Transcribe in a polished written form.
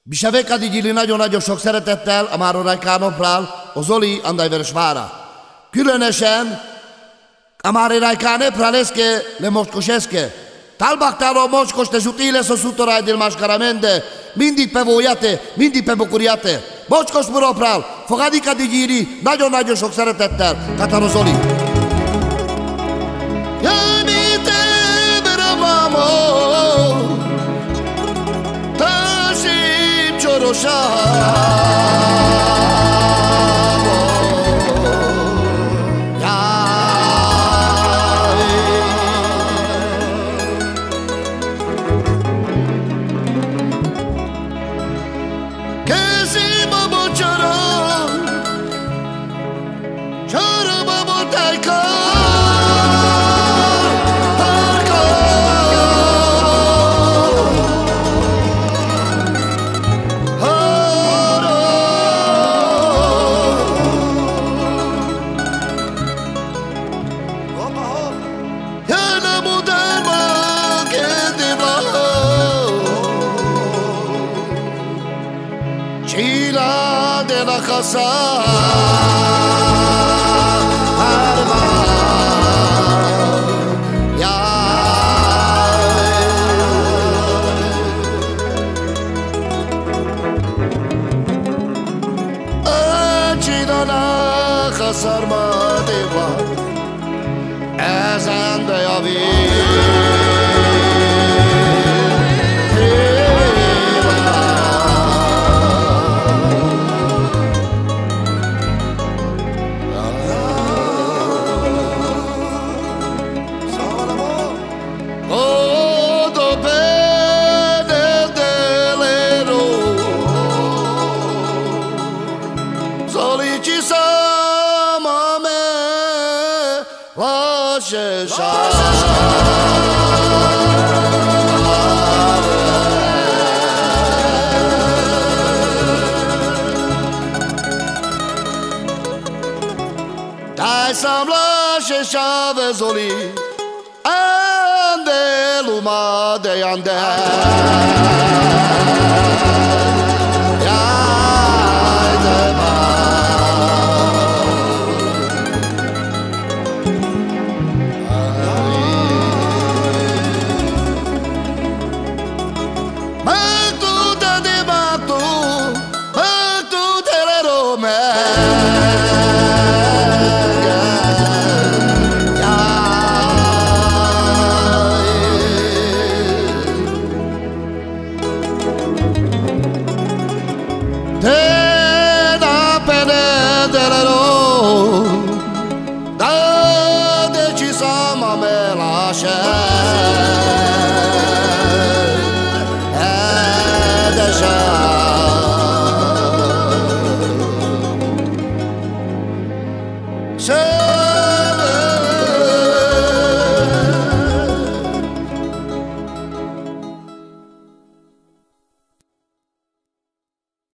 Bisevék Gyili nagyon-nagyon sok szeretettel a Márorai Kánopral, a Zoli Andajveresvára. Különösen a Márorai Kánopral eske le mocskos eske. Talbaktáról mocskos te zsutiles a szutorájdil máskáramende, mindig pevójate, mindig pebokuriate. Mocskos muropral, fogadik Gyili nagyon-nagyon sok szeretettel, Kataro Zoli. Chila de la casa arma ya Chila la casa arma de va as and Dai samla shave Zoli ande luma de ande Da decisama me lascia